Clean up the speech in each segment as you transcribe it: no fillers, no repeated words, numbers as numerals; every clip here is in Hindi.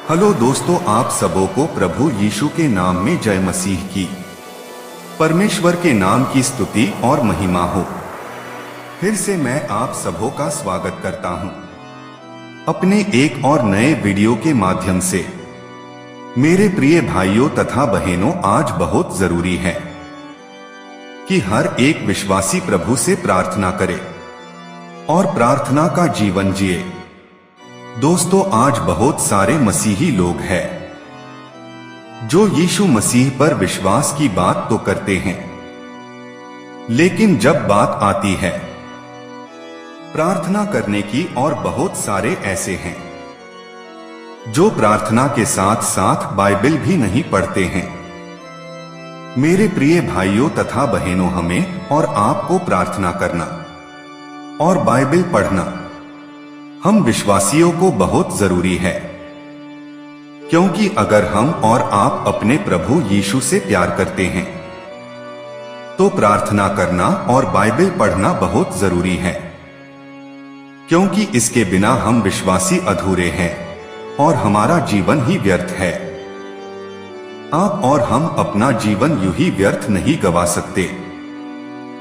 हेलो दोस्तों, आप सबों को प्रभु यीशु के नाम में जय मसीह की। परमेश्वर के नाम की स्तुति और महिमा हो। फिर से मैं आप सबों का स्वागत करता हूं अपने एक और नए वीडियो के माध्यम से। मेरे प्रिय भाइयों तथा बहनों, आज बहुत जरूरी है कि हर एक विश्वासी प्रभु से प्रार्थना करे और प्रार्थना का जीवन जिए। दोस्तों, आज बहुत सारे मसीही लोग हैं जो यीशु मसीह पर विश्वास की बात तो करते हैं, लेकिन जब बात आती है प्रार्थना करने की, और बहुत सारे ऐसे हैं जो प्रार्थना के साथ साथ बाइबल भी नहीं पढ़ते हैं। मेरे प्रिय भाइयों तथा बहनों, हमें और आपको प्रार्थना करना और बाइबल पढ़ना हम विश्वासियों को बहुत जरूरी है, क्योंकि अगर हम और आप अपने प्रभु यीशु से प्यार करते हैं तो प्रार्थना करना और बाइबल पढ़ना बहुत जरूरी है, क्योंकि इसके बिना हम विश्वासी अधूरे हैं और हमारा जीवन ही व्यर्थ है। आप और हम अपना जीवन यूं ही व्यर्थ नहीं गवा सकते,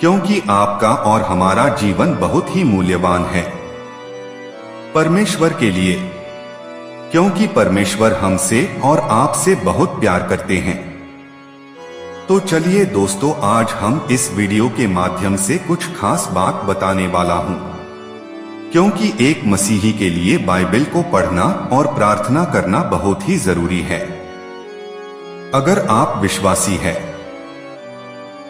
क्योंकि आपका और हमारा जीवन बहुत ही मूल्यवान है परमेश्वर के लिए, क्योंकि परमेश्वर हमसे और आपसे बहुत प्यार करते हैं। तो चलिए दोस्तों, आज हम इस वीडियो के माध्यम से कुछ खास बात बताने वाला हूं, क्योंकि एक मसीही के लिए बाइबल को पढ़ना और प्रार्थना करना बहुत ही जरूरी है। अगर आप विश्वासी हैं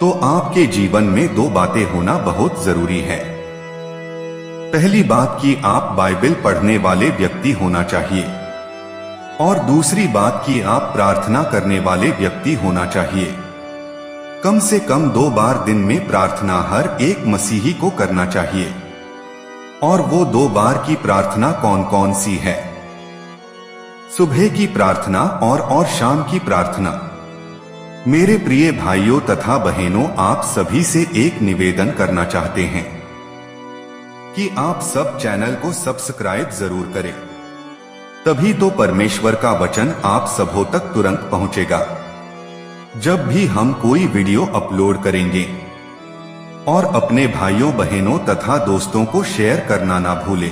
तो आपके जीवन में दो बातें होना बहुत जरूरी है। पहली बात कि आप बाइबल पढ़ने वाले व्यक्ति होना चाहिए, और दूसरी बात कि आप प्रार्थना करने वाले व्यक्ति होना चाहिए। कम से कम 2 बार दिन में प्रार्थना हर एक मसीही को करना चाहिए। और वो 2 बार की प्रार्थना कौन कौन सी है? सुबह की प्रार्थना और शाम की प्रार्थना। मेरे प्रिय भाइयों तथा बहनों, आप सभी से एक निवेदन करना चाहते हैं कि आप सब चैनल को सब्सक्राइब जरूर करें, तभी तो परमेश्वर का वचन आप सबों तक तुरंत पहुंचेगा जब भी हम कोई वीडियो अपलोड करेंगे। और अपने भाइयों बहनों तथा दोस्तों को शेयर करना ना भूलें,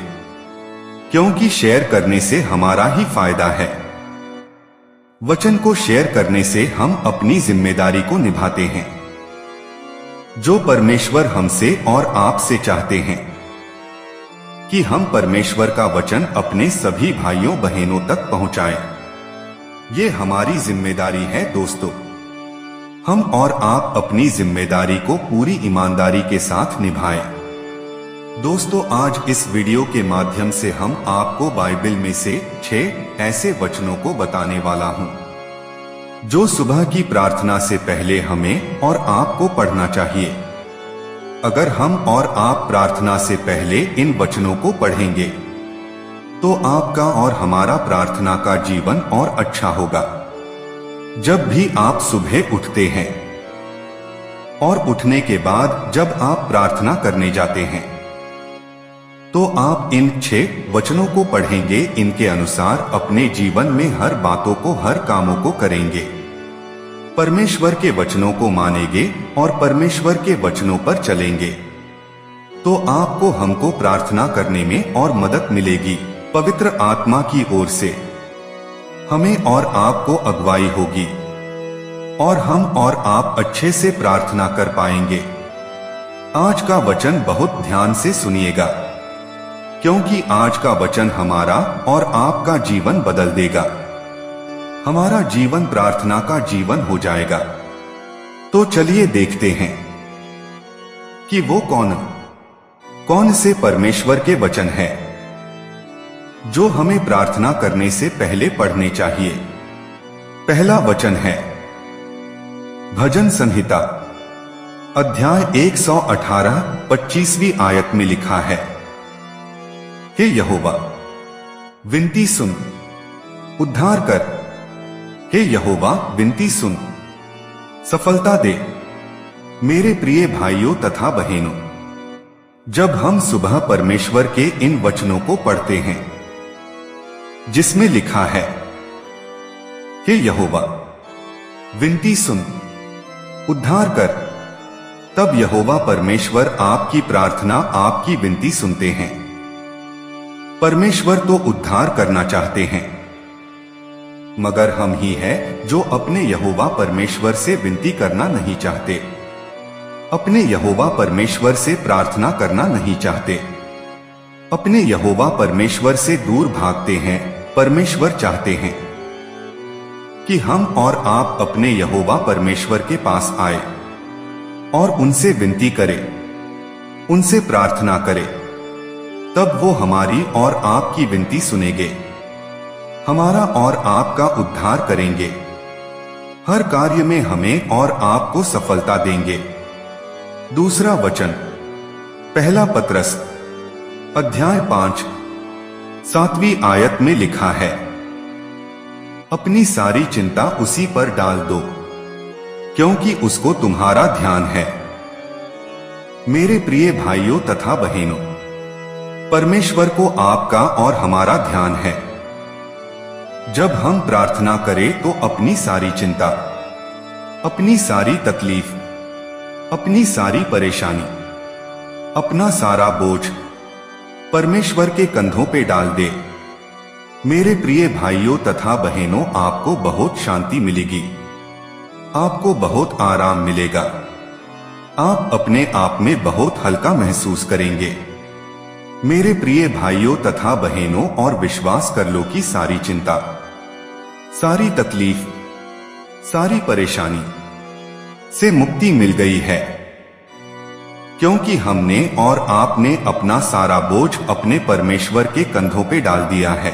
क्योंकि शेयर करने से हमारा ही फायदा है। वचन को शेयर करने से हम अपनी जिम्मेदारी को निभाते हैं जो परमेश्वर हमसे और आपसे चाहते हैं, कि हम परमेश्वर का वचन अपने सभी भाइयों बहनों तक पहुंचाएं। ये हमारी जिम्मेदारी है दोस्तों। हम और आप अपनी जिम्मेदारी को पूरी ईमानदारी के साथ निभाएं। दोस्तों, आज इस वीडियो के माध्यम से हम आपको बाइबल में से 6 ऐसे वचनों को बताने वाला हूं जो सुबह की प्रार्थना से पहले हमें और आपको पढ़ना चाहिए। अगर हम और आप प्रार्थना से पहले इन वचनों को पढ़ेंगे तो आपका और हमारा प्रार्थना का जीवन और अच्छा होगा। जब भी आप सुबह उठते हैं और उठने के बाद जब आप प्रार्थना करने जाते हैं तो आप इन 6 वचनों को पढ़ेंगे। इनके अनुसार अपने जीवन में हर बातों को, हर कामों को करेंगे, परमेश्वर के वचनों को मानेंगे और परमेश्वर के वचनों पर चलेंगे, तो आपको हमको प्रार्थना करने में और मदद मिलेगी। पवित्र आत्मा की ओर से हमें और आपको अगुवाई होगी और हम और आप अच्छे से प्रार्थना कर पाएंगे। आज का वचन बहुत ध्यान से सुनिएगा, क्योंकि आज का वचन हमारा और आपका जीवन बदल देगा। हमारा जीवन प्रार्थना का जीवन हो जाएगा। तो चलिए देखते हैं कि वो कौन से परमेश्वर के वचन है जो हमें प्रार्थना करने से पहले पढ़ने चाहिए। पहला वचन है भजन संहिता अध्याय 118 25वीं आयत में लिखा है, हे यहोवा विनती सुन, उद्धार कर। हे यहोवा विनती सुन, सफलता दे। मेरे प्रिय भाइयों तथा बहनों, जब हम सुबह परमेश्वर के इन वचनों को पढ़ते हैं जिसमें लिखा है, हे यहोवा, विनती सुन, उद्धार कर। तब यहोवा परमेश्वर आपकी प्रार्थना, आपकी विनती सुनते हैं। परमेश्वर तो उद्धार करना चाहते हैं, मगर हम ही हैं जो अपने यहोवा परमेश्वर से विनती करना नहीं चाहते, अपने यहोवा परमेश्वर से प्रार्थना करना नहीं चाहते, अपने यहोवा परमेश्वर से दूर भागते हैं। परमेश्वर चाहते हैं कि हम और आप अपने यहोवा परमेश्वर के पास आए और उनसे विनती करें, उनसे प्रार्थना करें। तब वो हमारी और आपकी विनती सुनेंगे, हमारा और आपका उद्धार करेंगे, हर कार्य में हमें और आपको सफलता देंगे। दूसरा वचन, पहला पतरस अध्याय 5 7वीं आयत में लिखा है, अपनी सारी चिंता उसी पर डाल दो, क्योंकि उसको तुम्हारा ध्यान है। मेरे प्रिय भाइयों तथा बहनों, परमेश्वर को आपका और हमारा ध्यान है। जब हम प्रार्थना करें तो अपनी सारी चिंता, अपनी सारी तकलीफ, अपनी सारी परेशानी, अपना सारा बोझ परमेश्वर के कंधों पे डाल दे। मेरे प्रिय भाइयों तथा बहनों, आपको बहुत शांति मिलेगी, आपको बहुत आराम मिलेगा, आप अपने आप में बहुत हल्का महसूस करेंगे। मेरे प्रिय भाइयों तथा बहनों, और विश्वास कर लो कि सारी चिंता, सारी तकलीफ, सारी परेशानी से मुक्ति मिल गई है, क्योंकि हमने और आपने अपना सारा बोझ अपने परमेश्वर के कंधों पे डाल दिया है।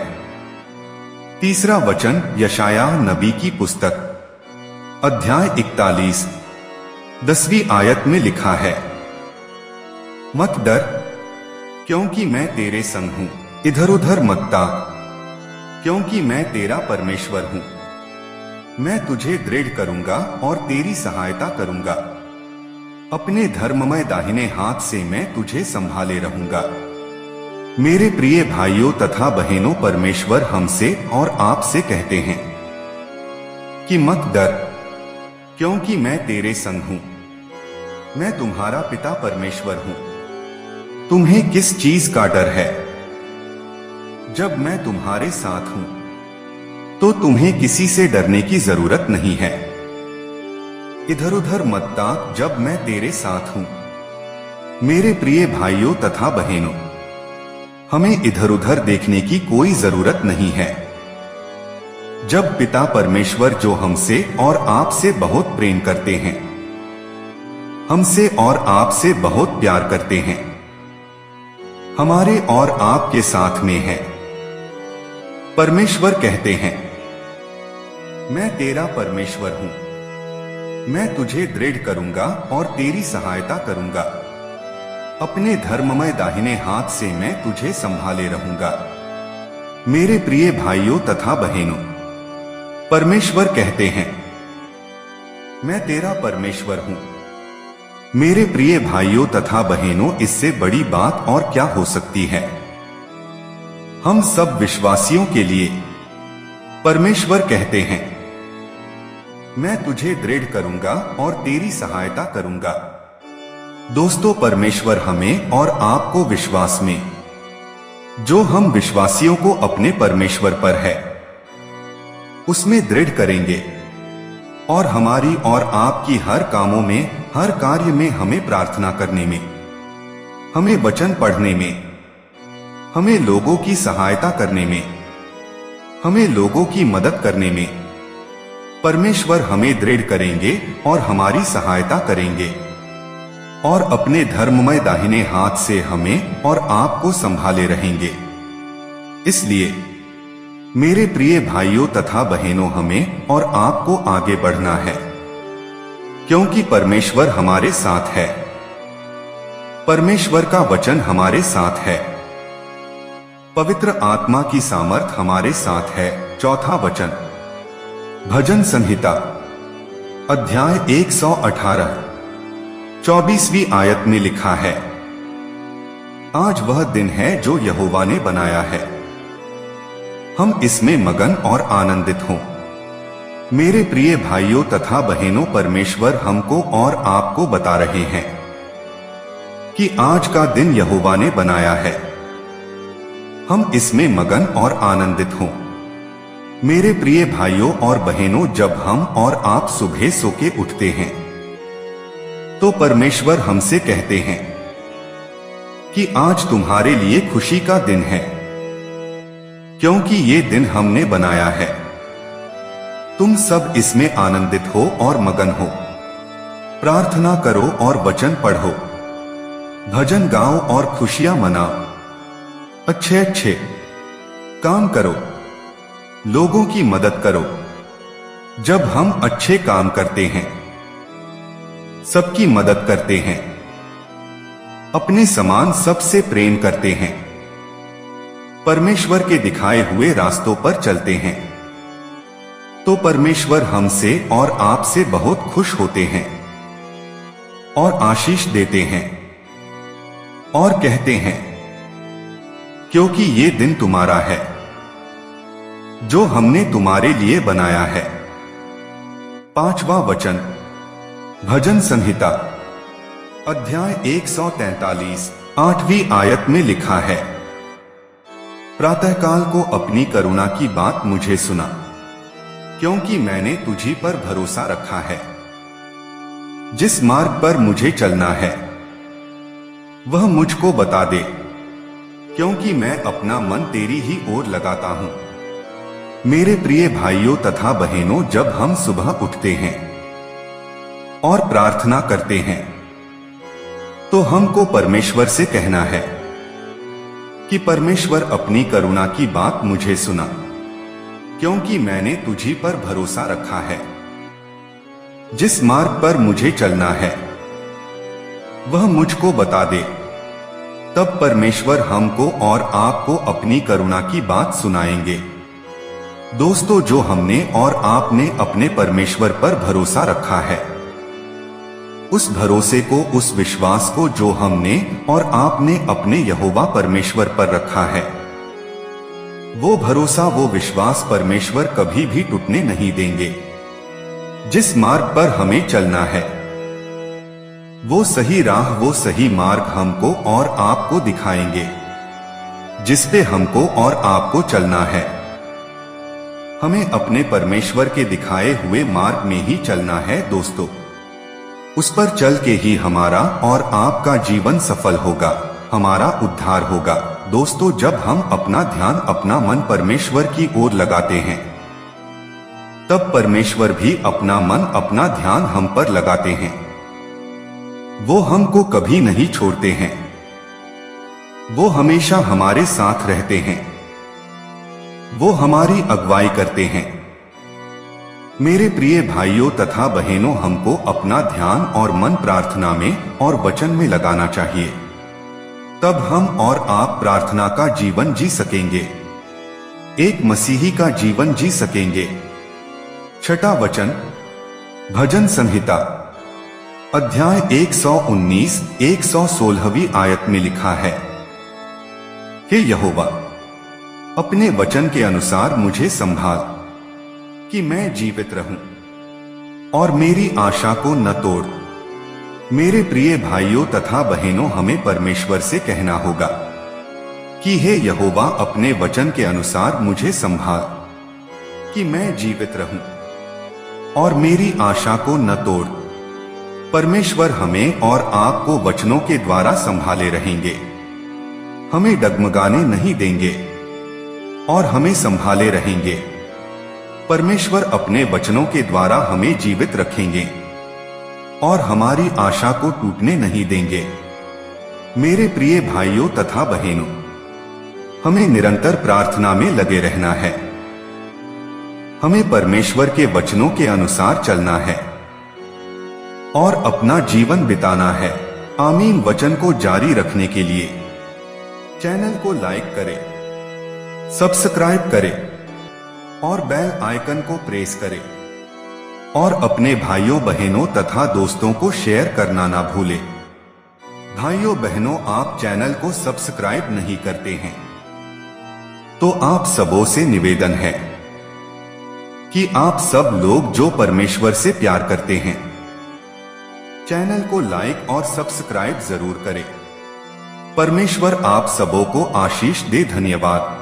तीसरा वचन, यशायाह नबी की पुस्तक अध्याय 41 10वीं आयत में लिखा है, मत डर, क्योंकि मैं तेरे संग हूं। इधर उधर मत ताक, क्योंकि मैं तेरा परमेश्वर हूं। मैं तुझे दृढ़ करूंगा और तेरी सहायता करूंगा। अपने धर्ममय दाहिने हाथ से मैं तुझे संभाले रहूंगा। मेरे प्रिय भाइयों तथा बहनों, परमेश्वर हमसे और आपसे कहते हैं कि मत डर, क्योंकि मैं तेरे संग हूं। मैं तुम्हारा पिता परमेश्वर हूं। तुम्हें किस चीज का डर है? जब मैं तुम्हारे साथ हूं तो तुम्हें किसी से डरने की जरूरत नहीं है। इधर उधर मत ताक, जब मैं तेरे साथ हूं। मेरे प्रिय भाइयों तथा बहनों, हमें इधर उधर देखने की कोई जरूरत नहीं है। जब पिता परमेश्वर, जो हमसे और आपसे बहुत प्रेम करते हैं, हमसे और आपसे बहुत प्यार करते हैं, हमारे और आपके साथ में है। परमेश्वर कहते हैं, मैं तेरा परमेश्वर हूं। मैं तुझे दृढ़ करूंगा और तेरी सहायता करूंगा। अपने धर्ममय दाहिने हाथ से मैं तुझे संभाले रहूंगा। मेरे प्रिय भाइयों तथा बहनों, परमेश्वर कहते हैं, मैं तेरा परमेश्वर हूं। मेरे प्रिय भाइयों तथा बहनों, इससे बड़ी बात और क्या हो सकती है? हम सब विश्वासियों के लिए परमेश्वर कहते हैं, मैं तुझे दृढ़ करूंगा और तेरी सहायता करूंगा। दोस्तों, परमेश्वर हमें और आपको विश्वास में, जो हम विश्वासियों को अपने परमेश्वर पर है, उसमें दृढ़ करेंगे और हमारी और आपकी हर कामों में, हर कार्य में हमें प्रार्थना करने में, हमें वचन पढ़ने में, हमें लोगों की सहायता करने में, हमें लोगों की मदद करने में परमेश्वर हमें दृढ़ करेंगे और हमारी सहायता करेंगे और अपने धर्ममय दाहिने हाथ से हमें और आपको संभाले रहेंगे। इसलिए मेरे प्रिय भाइयों तथा बहनों, हमें और आपको आगे बढ़ना है, क्योंकि परमेश्वर हमारे साथ है। परमेश्वर का वचन हमारे साथ है। पवित्र आत्मा की सामर्थ हमारे साथ है। चौथा वचन, भजन संहिता अध्याय 118 24वीं आयत में लिखा है, आज वह दिन है जो यहोवा ने बनाया है, हम इसमें मगन और आनंदित हों। मेरे प्रिय भाइयों तथा बहनों, परमेश्वर हमको और आपको बता रहे हैं कि आज का दिन यहोवा ने बनाया है, हम इसमें मगन और आनंदित हों। मेरे प्रिय भाइयों और बहनों, जब हम और आप सुबह सो के उठते हैं तो परमेश्वर हमसे कहते हैं कि आज तुम्हारे लिए खुशी का दिन है, क्योंकि ये दिन हमने बनाया है। तुम सब इसमें आनंदित हो और मगन हो। प्रार्थना करो और वचन पढ़ो, भजन गाओ और खुशियां मनाओ। अच्छे अच्छे काम करो, लोगों की मदद करो। जब हम अच्छे काम करते हैं, सबकी मदद करते हैं, अपने समान सबसे प्रेम करते हैं, परमेश्वर के दिखाए हुए रास्तों पर चलते हैं, तो परमेश्वर हमसे और आपसे बहुत खुश होते हैं और आशीष देते हैं और कहते हैं, क्योंकि ये दिन तुम्हारा है जो हमने तुम्हारे लिए बनाया है। 5वां वचन, भजन संहिता अध्याय 143 8वीं आयत में लिखा है, प्रातःकाल को अपनी करुणा की बात मुझे सुना, क्योंकि मैंने तुझी पर भरोसा रखा है। जिस मार्ग पर मुझे चलना है वह मुझको बता दे, क्योंकि मैं अपना मन तेरी ही ओर लगाता हूं। मेरे प्रिय भाइयों तथा बहनों, जब हम सुबह उठते हैं और प्रार्थना करते हैं तो हमको परमेश्वर से कहना है कि परमेश्वर, अपनी करुणा की बात मुझे सुना, क्योंकि मैंने तुझी पर भरोसा रखा है। जिस मार्ग पर मुझे चलना है वह मुझको बता दे। तब परमेश्वर हमको और आपको अपनी करुणा की बात सुनाएंगे। दोस्तों, जो हमने और आपने अपने परमेश्वर पर भरोसा रखा है, उस भरोसे को, उस विश्वास को जो हमने और आपने अपने यहोवा परमेश्वर पर रखा है, वो भरोसा, वो विश्वास परमेश्वर कभी भी टूटने नहीं देंगे। जिस मार्ग पर हमें चलना है, वो सही राह, वो सही मार्ग हमको और आपको दिखाएंगे, जिस पे हमको और आपको चलना है। हमें अपने परमेश्वर के दिखाए हुए मार्ग में ही चलना है दोस्तों। उस पर चल के ही हमारा और आपका जीवन सफल होगा, हमारा उद्धार होगा। दोस्तों, जब हम अपना ध्यान, अपना मन परमेश्वर की ओर लगाते हैं, तब परमेश्वर भी अपना मन, अपना ध्यान हम पर लगाते हैं। वो हमको कभी नहीं छोड़ते हैं, वो हमेशा हमारे साथ रहते हैं, वो हमारी अगुवाई करते हैं। मेरे प्रिय भाइयों तथा बहनों, हमको अपना ध्यान और मन प्रार्थना में और वचन में लगाना चाहिए, तब हम और आप प्रार्थना का जीवन जी सकेंगे, एक मसीही का जीवन जी सकेंगे। 6वां वचन, भजन संहिता अध्याय 119 116वीं आयत में लिखा है, हे यहोवा, अपने वचन के अनुसार मुझे संभाल कि मैं जीवित रहूं और मेरी आशा को न तोड़। मेरे प्रिय भाइयों तथा बहनों, हमें परमेश्वर से कहना होगा कि हे यहोवा, अपने वचन के अनुसार मुझे संभाल कि मैं जीवित रहूं और मेरी आशा को न तोड़। परमेश्वर हमें और आपको वचनों के द्वारा संभाले रहेंगे, हमें डगमगाने नहीं देंगे और हमें संभाले रहेंगे। परमेश्वर अपने वचनों के द्वारा हमें जीवित रखेंगे और हमारी आशा को टूटने नहीं देंगे। मेरे प्रिय भाइयों तथा बहनों, हमें निरंतर प्रार्थना में लगे रहना है, हमें परमेश्वर के वचनों के अनुसार चलना है और अपना जीवन बिताना है। आमीन। वचन को जारी रखने के लिए चैनल को लाइक करें, सब्सक्राइब करें और बेल आइकन को प्रेस करें और अपने भाइयों बहनों तथा दोस्तों को शेयर करना ना भूलें। भाइयों बहनों, आप चैनल को सब्सक्राइब नहीं करते हैं तो आप सबों से निवेदन है कि आप सब लोग जो परमेश्वर से प्यार करते हैं चैनल को लाइक और सब्सक्राइब जरूर करें। परमेश्वर आप सबों को आशीष दे। धन्यवाद।